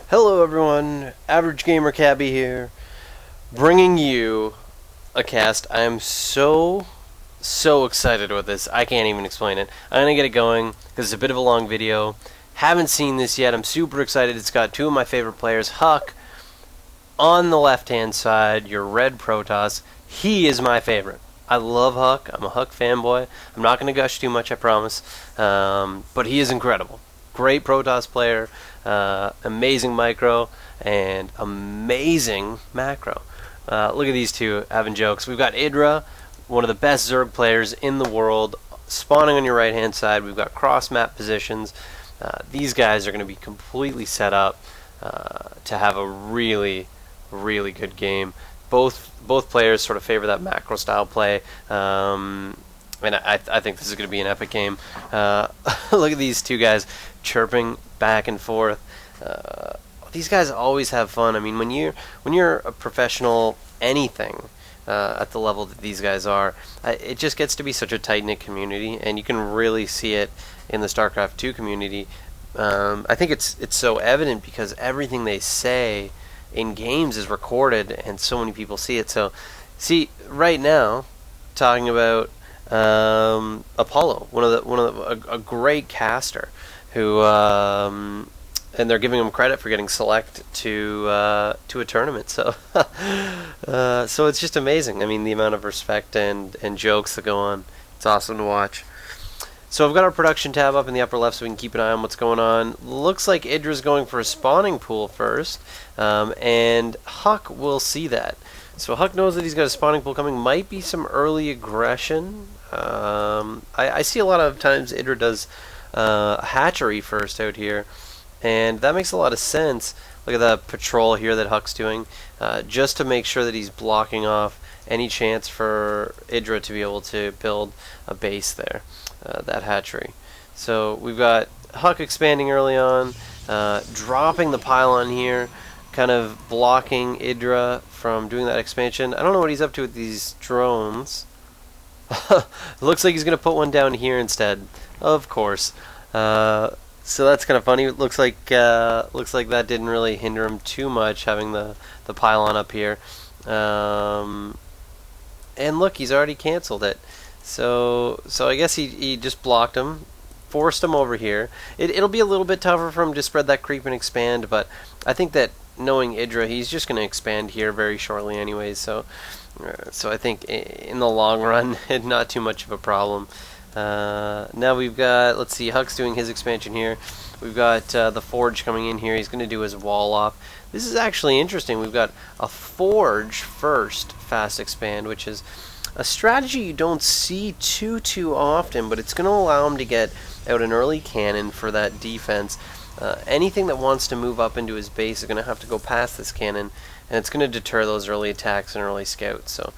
Hello everyone, Averagegamercabby here, bringing you a cast. I am so excited with this, I can't even explain it. I'm going to get it going, because it's a bit of a long video. Haven't seen this yet, I'm super excited. It's got two of my favorite players, Huk, on the left hand side, your red Protoss. He is my favorite. I love Huk, I'm a Huk fanboy. I'm not going to gush too much, I promise, but he is incredible. Great Protoss player, amazing micro, and amazing macro. Look at these two having jokes. We've got EGIdrA, one of the best Zerg players in the world, spawning on your right hand side. We've got cross map positions. These guys are going to be completely set up to have a really good game. Both players sort of favor that macro style play. And I think this is going to be an epic game. Look at these two guys chirping back and forth. These guys always have fun. I mean, when you're a professional anything at the level that these guys are, it just gets to be such a tight-knit community, and you can really see it in the StarCraft 2 community. I think it's so evident because everything they say in games is recorded, and so many people see it. So, see, right now, talking about Apollo, a great caster who, and they're giving him credit for getting select to a tournament. So, so it's just amazing. I mean, the amount of respect and jokes that go on. It's awesome to watch. So I've got our production tab up in the upper left so we can keep an eye on what's going on. Looks like EGIdRA's going for a spawning pool first, and Huk will see that. So Huk knows that he's got a spawning pool coming. Might be some early aggression. I see a lot of times EGIdRA does a hatchery first out here, and that makes a lot of sense. Look at the patrol here that Huk's doing, just to make sure that he's blocking off any chance for EGIdRA to be able to build a base there, that hatchery. So we've got Huk expanding early on, dropping the pylon here, kind of blocking EGIdRA from doing that expansion. I don't know what he's up to with these drones. Looks like he's going to put one down here instead, of course. So that's kind of funny. It looks like that didn't really hinder him too much, having the pylon up here. And look, he's already canceled it. So I guess he just blocked him, forced him over here. It'll be a little bit tougher for him to spread that creep and expand, but I think that knowing EGIdRA, he's just going to expand here very shortly anyways. So I think in the long run, not too much of a problem. Now we've got, let's see, Huk's doing his expansion here. We've got the Forge coming in here. He's going to do his wall off. This is actually interesting. We've got a Forge first fast expand, which is a strategy you don't see too often, but it's going to allow him to get out an early cannon for that defense. Anything that wants to move up into his base is going to have to go past this cannon, and it's going to deter those early attacks and early scouts. So,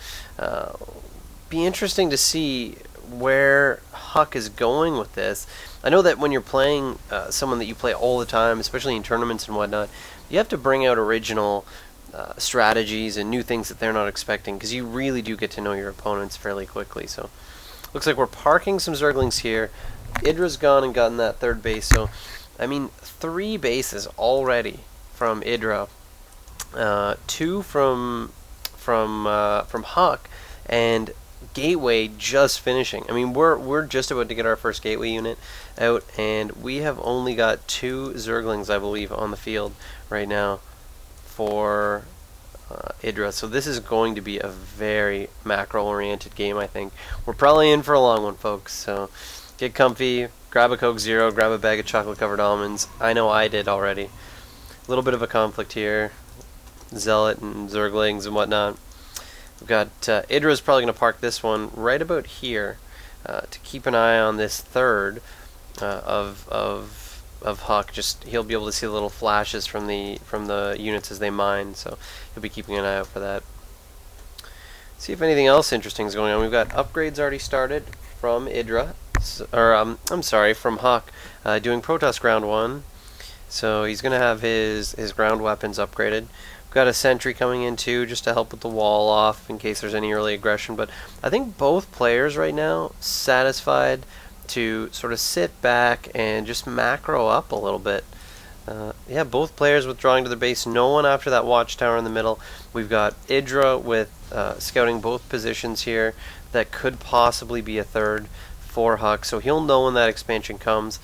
be interesting to see where Huk is going with this. I know that when you're playing someone that you play all the time, especially in tournaments and whatnot, you have to bring out original strategies and new things that they're not expecting, because you really do get to know your opponents fairly quickly. So, looks like we're parking some Zerglings here. EGIdRA's gone and gotten that third base. So, I mean, 3 bases already from EGIdRA, 2 from Huk, and Gateway just finishing. I mean, we're just about to get our first Gateway unit out, and we have only got 2 Zerglings, I believe, on the field right now for EGIdRA. So this is going to be a very macro-oriented game, I think. We're probably in for a long one, folks. So get comfy, grab a Coke Zero, grab a bag of chocolate-covered almonds. I know I did already. A little bit of a conflict here. Zealot and Zerglings and whatnot. We've got EGIdRA's probably going to park this one right about here to keep an eye on this third of Huk. Just he'll be able to see the little flashes from the units as they mine, so he'll be keeping an eye out for that. See if anything else interesting is going on. We've got upgrades already started from EGIdRA, or I'm sorry, from Huk, doing Protoss Ground 1. So he's going to have his ground weapons upgraded. We've got a sentry coming in too, just to help with the wall off in case there's any early aggression. But I think both players right now satisfied to sort of sit back and just macro up a little bit. Yeah, both players withdrawing to their base. No one after that watchtower in the middle. We've got EGIdrA with scouting both positions here. That could possibly be a third for Huk, so he'll know when that expansion comes.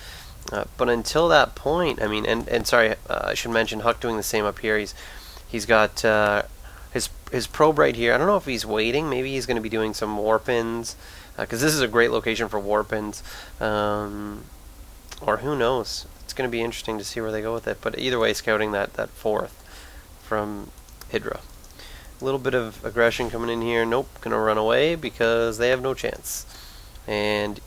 But until that point, I mean, and sorry, I should mention Huk doing the same up here. He's got his probe right here. I don't know if he's waiting. Maybe he's going to be doing some warp-ins, because this is a great location for warp-ins. Or who knows? It's going to be interesting to see where they go with it. But either way, scouting that fourth from EGIdrA. A little bit of aggression coming in here. Nope, going to run away because they have no chance. And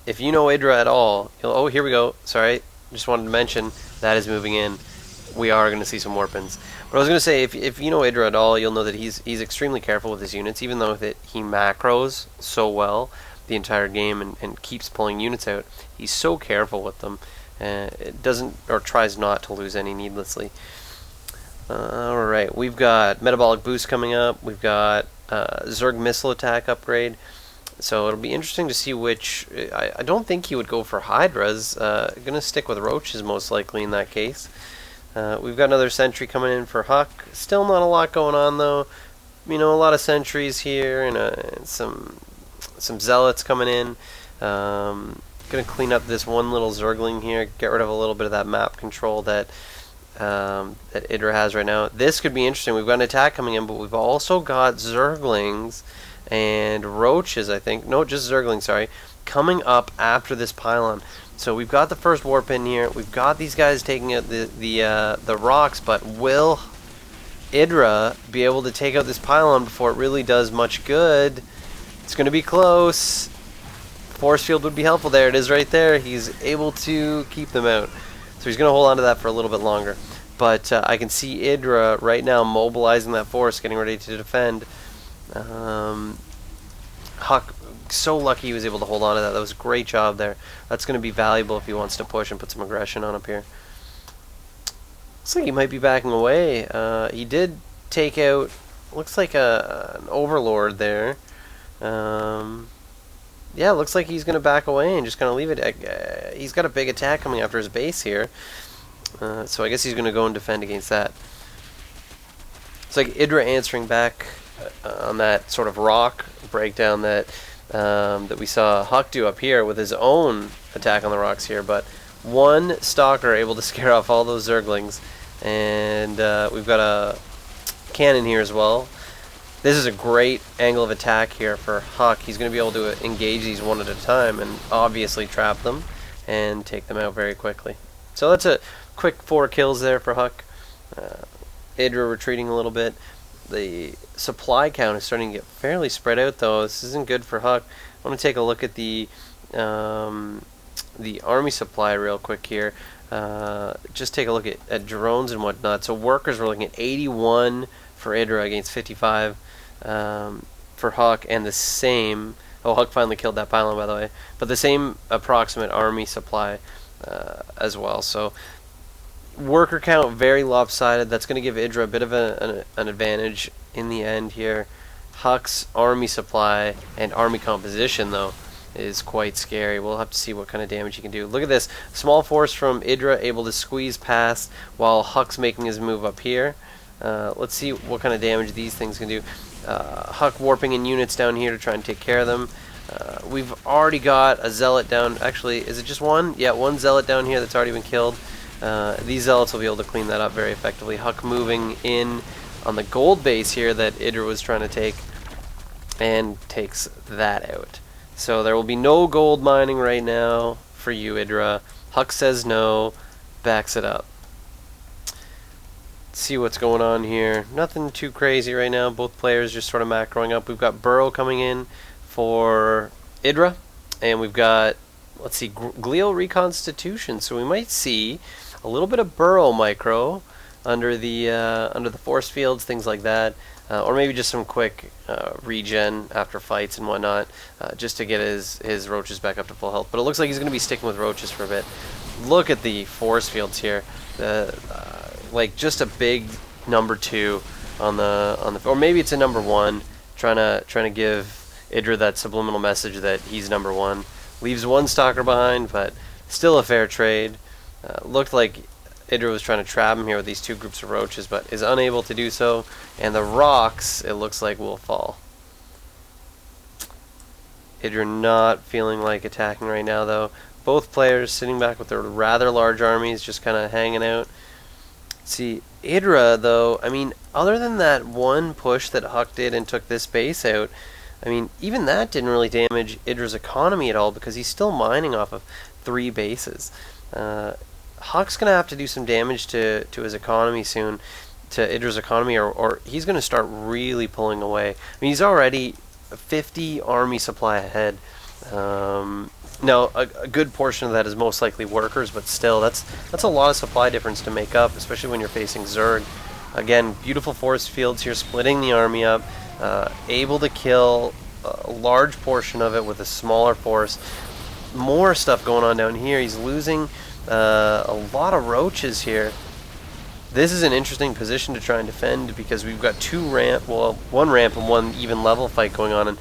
if you know EGIdrA at all, oh, here we go. Sorry, just wanted to mention that is moving in. We are going to see some warp-ins. But I was going to say, if you know EGIdrA at all, you'll know that he's extremely careful with his units, even though he macros so well the entire game and keeps pulling units out. He's so careful with them. It doesn't, or tries not to lose any needlessly. Alright, we've got Metabolic Boost coming up. We've got Zerg Missile Attack upgrade. So it'll be interesting to see which... I don't think he would go for Hydras. Going to stick with Roaches most likely in that case. We've got another Sentry coming in for Huk. Still not a lot going on though. You know, a lot of Sentries here and some Zealots coming in. Going to clean up this one little Zergling here. Get rid of a little bit of that map control that EGIdrA has right now. This could be interesting. We've got an attack coming in, but we've also got Zerglings and Roaches, I think. No, just Zerglings, sorry. Coming up after this pylon. So we've got the first warp in here. We've got these guys taking out the rocks, but will EGIdrA be able to take out this pylon before it really does much good? It's going to be close. Force field would be helpful there. It is right there. He's able to keep them out. So he's going to hold on to that for a little bit longer. But I can see EGIdrA right now mobilizing that force, getting ready to defend. Huk, so lucky he was able to hold on to that. That was a great job there. That's going to be valuable if he wants to push and put some aggression on up here. Looks like he might be backing away. He did take out, looks like an Overlord there. Yeah, looks like he's going to back away and just kind of leave it. He's got a big attack coming after his base here. So I guess he's going to go and defend against that. It's like EGIdrA answering back on that sort of rock breakdown that that we saw Huk do up here with his own attack on the rocks here. But one Stalker able to scare off all those Zerglings. And we've got a cannon here as well. This is a great angle of attack here for Huk. He's going to be able to engage these one at a time and obviously trap them and take them out very quickly. So that's a quick 4 kills there for Huk. EGIdrA retreating a little bit. The supply count is starting to get fairly spread out though. This isn't good for Huk. I want to take a look at the army supply real quick here. Just take a look at drones and whatnot. So workers, we're looking at 81 for EGIdrA against 55 for Huk, and the same. Oh, Huk finally killed that pylon, by the way. But the same approximate army supply as well. So worker count very lopsided. That's going to give EGIdrA a bit of an advantage in the end here. Huk's army supply and army composition, though, is quite scary. We'll have to see what kind of damage he can do. Look at this. Small force from EGIdrA able to squeeze past while Huk's making his move up here. Let's see what kind of damage these things can do. Huk warping in units down here to try and take care of them. We've already got a Zealot down. Actually, is it just one? Yeah, one Zealot down here that's already been killed. These Zealots will be able to clean that up very effectively. Huk moving in on the gold base here that EGIdrA was trying to take and takes that out. So there will be no gold mining right now for you, EGIdrA. Huk says no, backs it up. See what's going on here. Nothing too crazy right now. Both players just sort of macroing up. We've got Burrow coming in for EGIdrA, and we've got, let's see, Glial Reconstitution. So we might see a little bit of Burrow micro under the force fields, things like that, or maybe just some quick regen after fights and whatnot, just to get his roaches back up to full health. But it looks like he's going to be sticking with roaches for a bit. Look at the force fields here. Like just a big number 2 on the, or maybe it's a number 1, trying to give EGIdrA that subliminal message that he's number 1. Leaves one Stalker behind, but still a fair trade. Looked like IdrA was trying to trap him here with these two groups of roaches, but is unable to do so. And the rocks, it looks like, will fall. IdrA not feeling like attacking right now, though. Both players sitting back with their rather large armies, just kind of hanging out. See, IdrA, though, I mean, other than that one push that Huk did and took this base out, I mean, even that didn't really damage IdrA's economy at all because he's still mining off of 3 bases. Huk's going to have to do some damage to his economy soon, to IdrA's economy, or he's going to start really pulling away. I mean, he's already 50 army supply ahead. Now, a good portion of that is most likely workers, but still, that's a lot of supply difference to make up, especially when you're facing Zerg. Again, beautiful force fields here, splitting the army up, able to kill a large portion of it with a smaller force. More stuff going on down here. He's losing a lot of roaches here. This is an interesting position to try and defend because we've got one ramp and one even level fight going on, and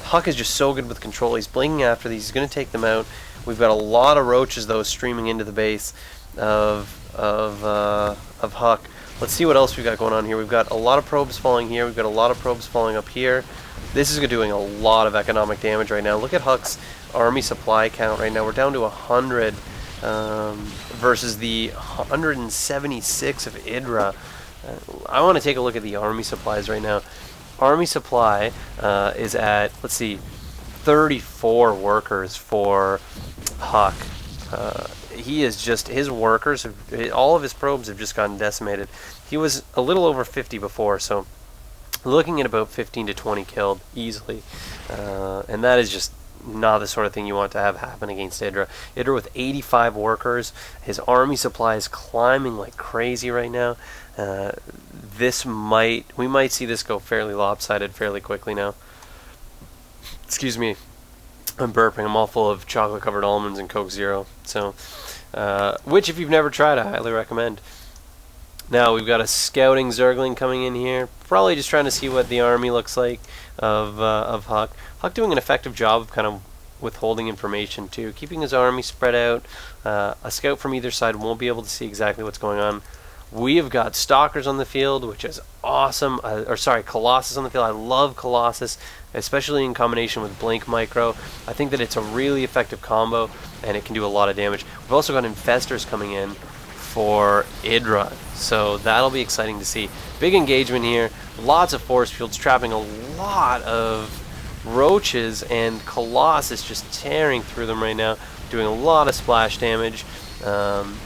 Huk is just so good with control. He's blinking after these. He's going to take them out. We've got a lot of roaches, though, streaming into the base of Huk. Let's see what else we've got going on here. We've got a lot of probes falling here. We've got a lot of probes falling up here. This is doing a lot of economic damage right now. Look at Huk's army supply count right now. We're down to 100 versus the 176 of IdrA. I want to take a look at the army supplies right now. Army supply is at, let's see, 34 workers for Huk. He is just, his workers, all of his probes have just gotten decimated. He was a little over 50 before, so looking at about 15 to 20 killed easily. And that is just not the sort of thing you want to have happen against IdrA. IdrA with 85 workers. His army supply is climbing like crazy right now. We might see this go fairly lopsided fairly quickly now. Excuse me, I'm burping. I'm all full of chocolate covered almonds and Coke Zero. So, which if you've never tried, I highly recommend. Now we've got a scouting Zergling coming in here, probably just trying to see what the army looks like of Huk. Huk doing an effective job of kind of withholding information too, keeping his army spread out. A scout from either side won't be able to see exactly what's going on. We have got Stalkers on the field, which is awesome. Colossus on the field. I love Colossus, especially in combination with Blink Micro. I think that it's a really effective combo, and it can do a lot of damage. We've also got Infestors coming in for IdrA, so that'll be exciting to see. Big engagement here. Lots of force fields trapping a lot of roaches, and Colossus just tearing through them right now, doing a lot of splash damage.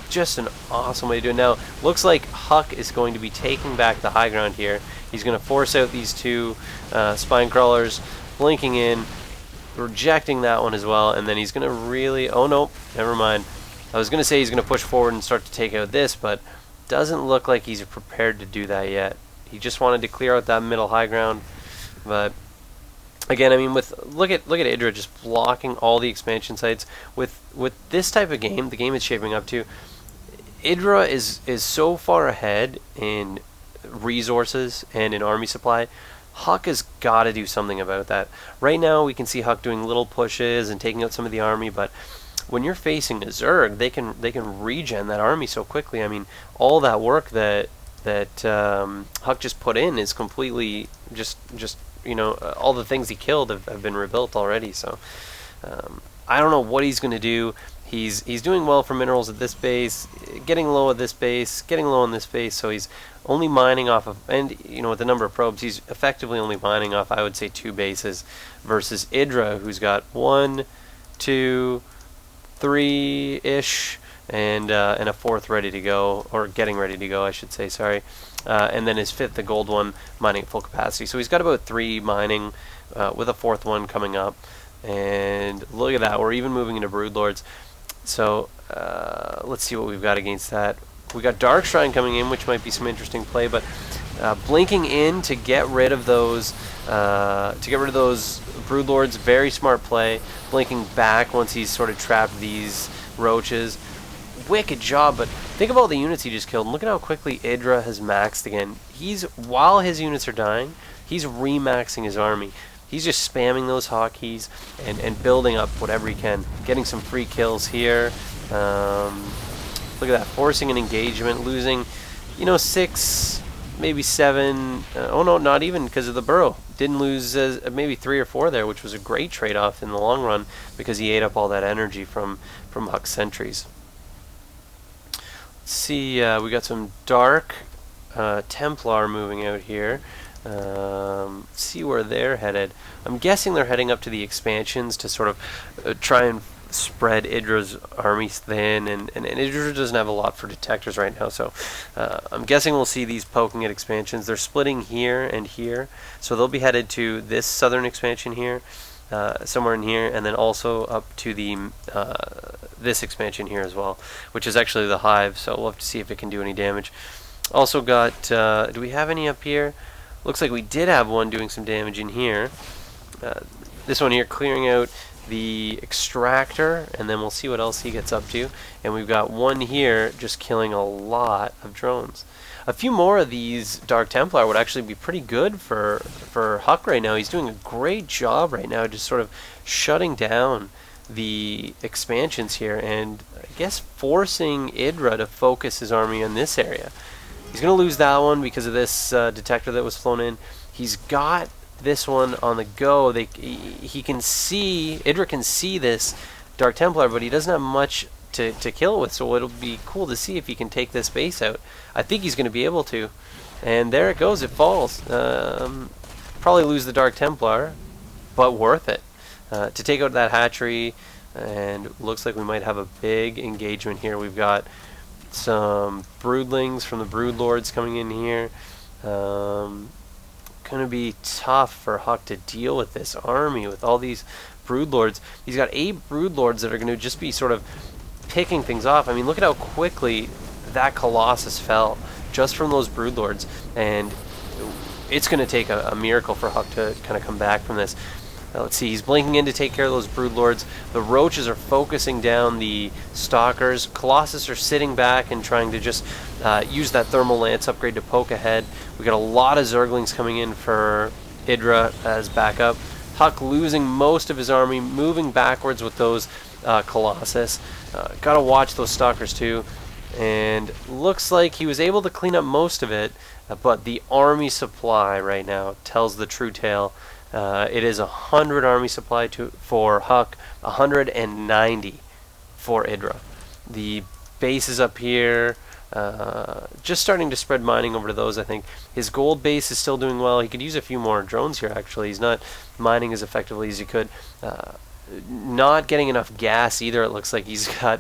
Just an awesome way to do it. Now, looks like Huk is going to be taking back the high ground here. He's going to force out these two spine crawlers, blinking in, rejecting that one as well, and then he's going to really... Oh, no, never mind. I was going to say he's going to push forward and start to take out this, but doesn't look like he's prepared to do that yet. He just wanted to clear out that middle high ground, but... Again, I mean, look at IdrA just blocking all the expansion sites. With this type of game, the game is shaping up to, IdrA is so far ahead in resources and in army supply. Huk has got to do something about that. Right now, we can see Huk doing little pushes and taking out some of the army, but when you're facing a Zerg, they can regen that army so quickly. I mean, all that work that Huk just put in is completely just you know, all the things he killed have been rebuilt already. So I don't know what he's going to do. He's doing well for minerals at this base, getting low at this base, getting low on this base. So he's only mining off of, and you know, with the number of probes, he's effectively only mining off, I would say, 2 bases versus IdrA, who's got 1, 2, 3-ish, and a 4th ready to go, or getting ready to go, I should say. Sorry. And then his 5th, the gold one, mining at full capacity. So he's got about 3 mining, with a 4th one coming up. And look at that, we're even moving into Broodlords. So let's see what we've got against that. We got Dark Shrine coming in, which might be some interesting play, but blinking in to get rid of those Broodlords, very smart play. Blinking back once he's sort of trapped these roaches. Wicked job, but think of all the units he just killed, and look at how quickly IdrA has maxed again. While his units are dying, he's remaxing his army. He's just spamming those hotkeys and building up whatever he can. Getting some free kills here. Look at that, forcing an engagement, losing, you know, 6, maybe 7. Oh no, not even, because of the burrow. Didn't lose maybe 3 or 4 there, which was a great trade-off in the long run because he ate up all that energy from Huk's sentries. Let's see, we got some Dark Templar moving out here. Let's see where they're headed. I'm guessing they're heading up to the expansions to sort of try and spread IdrA's army thin, and IdrA doesn't have a lot for detectors right now, so I'm guessing we'll see these poking at expansions. They're splitting here and here, so they'll be headed to this southern expansion here, somewhere in here, and then also up to the this expansion here as well, which is actually the hive, so we'll have to see if it can do any damage. Also got, do we have any up here? Looks like we did have one doing some damage in here. This one here clearing out the extractor, and then we'll see what else he gets up to. And we've got one here just killing a lot of drones. A few more of these Dark Templar would actually be pretty good for Huk right now. He's doing a great job right now, just sort of shutting down the expansions here, and I guess forcing IdrA to focus his army in this area. He's going to lose that one because of this detector that was flown in. He's got this one on the go. He can see, IdrA can see this Dark Templar, but he doesn't have much to kill it with, so it'll be cool to see if he can take this base out. I think he's going to be able to. And there it goes, it falls. Probably lose the Dark Templar, but worth it. To take out that hatchery, and looks like we might have a big engagement here. We've got some broodlings from the broodlords coming in here. Gonna be tough for Huk to deal with this army with all these broodlords. He's got 8 broodlords that are gonna just be sort of picking things off. I mean, look at how quickly that Colossus fell just from those broodlords, and it's gonna take a miracle for Huk to kind of come back from this. Let's see, he's blinking in to take care of those broodlords. The roaches are focusing down the stalkers. Colossus are sitting back and trying to just use that thermal lance upgrade to poke ahead. We got a lot of zerglings coming in for IdrA as backup. Huk losing most of his army, moving backwards with those Colossus. Gotta watch those stalkers too. And looks like he was able to clean up most of it, but the army supply right now tells the true tale. It is 100 army supply for Huk, 190 for IdrA. The bases up here, just starting to spread mining over to those, I think. His gold base is still doing well. He could use a few more drones here, actually. He's not mining as effectively as he could. Not getting enough gas either, it looks like. He's got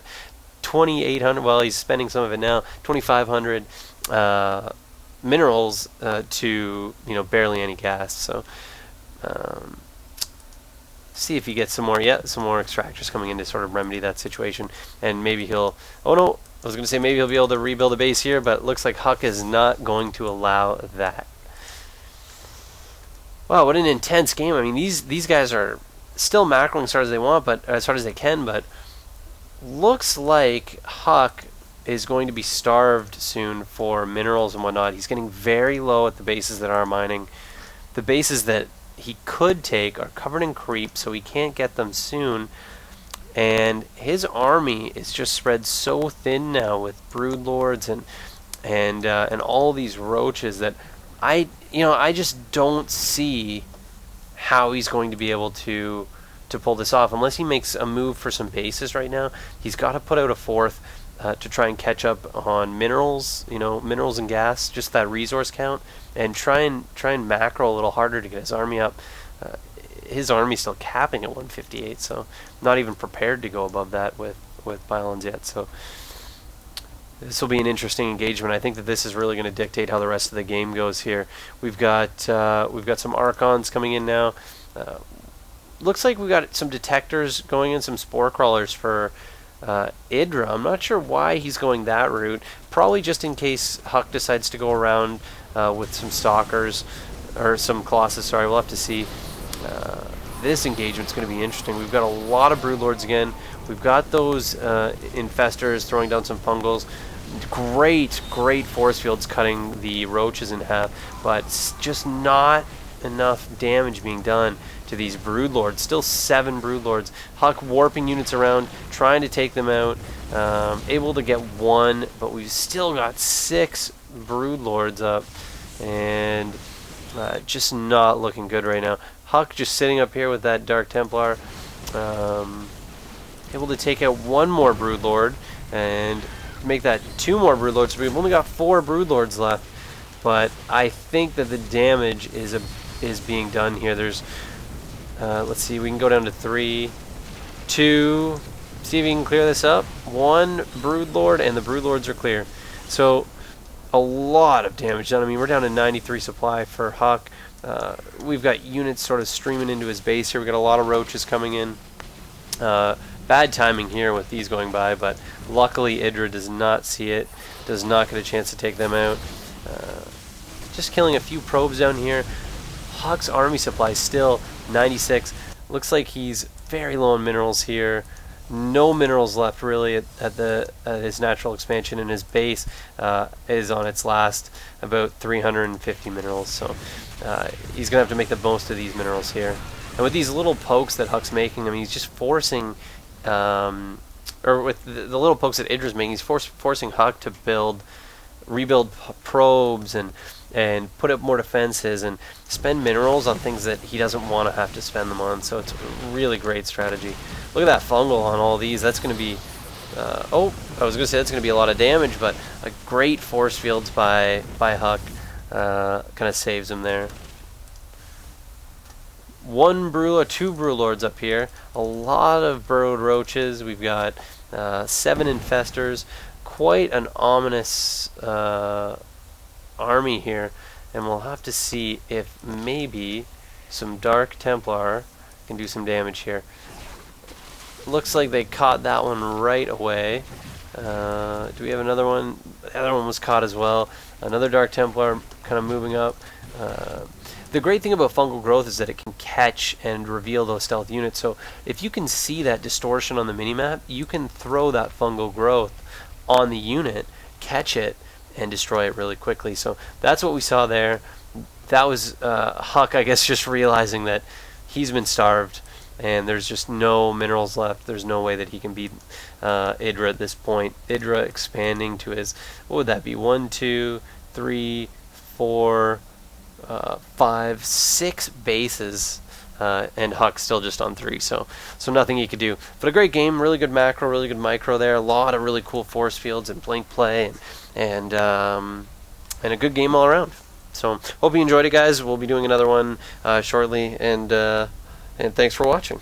2,800, well, he's spending some of it now, 2,500 minerals to, you know, barely any gas, so... see if he gets some more. Yeah, some more extractors coming in to sort of remedy that situation, and maybe he'll, oh no, I was gonna say maybe he'll be able to rebuild a base here, but it looks like Huk is not going to allow that. Wow, what an intense game. I mean, these guys are still macroing as hard as they want, but as hard as they can, but looks like Huk is going to be starved soon for minerals and whatnot. He's getting very low at the bases that are mining. The bases that he could take are covered in creep, so he can't get them soon, and his army is just spread so thin now with broodlords and all these roaches that I just don't see how he's going to be able to pull this off unless he makes a move for some bases right now. He's got to put out a 4th to try and catch up on minerals, minerals and gas, just that resource count, and try and macro a little harder to get his army up. His army's still capping at 158, so not even prepared to go above that with pylons yet. So this will be an interesting engagement. I think that this is really going to dictate how the rest of the game goes here. We've got some Archons coming in now. Looks like we've got some detectors going in, some spore crawlers for IdrA. I'm not sure why he's going that route. Probably just in case Huk decides to go around with some stalkers or some Colossus. Sorry, we'll have to see. This engagement's going to be interesting. We've got a lot of broodlords again. We've got those infestors throwing down some fungals. Great force fields cutting the roaches in half, but just not enough damage being done to these Broodlords. Still 7 Broodlords. Huk warping units around, trying to take them out. Able to get 1, but we've still got 6 Broodlords up. And just not looking good right now. Huk just sitting up here with that Dark Templar. Able to take out 1 more Broodlord and make that 2 more Broodlords. So we've only got 4 Broodlords left. But I think that the damage is being done here. There's, let's see, we can go down to 3, 2, see if we can clear this up. 1 Broodlord, and the Broodlords are clear. So, a lot of damage done. I mean, we're down to 93 supply for Huk. We've got units sort of streaming into his base here. We've got a lot of roaches coming in. Bad timing here with these going by, but luckily EGIdrA does not see it, does not get a chance to take them out. Just killing a few probes down here. Huk's army supply is still 96. Looks like he's very low on minerals here. No minerals left really at his natural expansion, and his base is on its last about 350 minerals. So he's gonna have to make the most of these minerals here. And with these little pokes that Huk's making, I mean, he's just forcing, or with the little pokes that EGIdRA's making, he's forcing Huk to rebuild probes and put up more defenses and spend minerals on things that he doesn't want to have to spend them on. So it's a really great strategy. Look at that fungal on all these. That's going to be, oh, I was going to say that's going to be a lot of damage, but a great force fields by Huk kind of saves him there. 2 Broodlords up here. A lot of burrowed roaches. We've got 7 infestors. Quite an ominous army here, and we'll have to see if maybe some Dark Templar can do some damage here. Looks like they caught that one right away. Do we have another one? The other one was caught as well. Another Dark Templar kind of moving up. The great thing about fungal growth is that it can catch and reveal those stealth units. So if you can see that distortion on the minimap, you can throw that fungal growth on the unit, catch it, and destroy it really quickly. So that's what we saw there. That was Huk, I guess, just realizing that he's been starved and there's just no minerals left. There's no way that he can beat EGIdRA at this point. EGIdRA expanding to his, what would that be? 1, 2, 3, 4, 5, 6 bases. And Huk's still just on 3, so nothing he could do. But a great game, really good macro, really good micro there. A lot of really cool force fields and blink play, and a good game all around. So hope you enjoyed it, guys. We'll be doing another one shortly, and thanks for watching.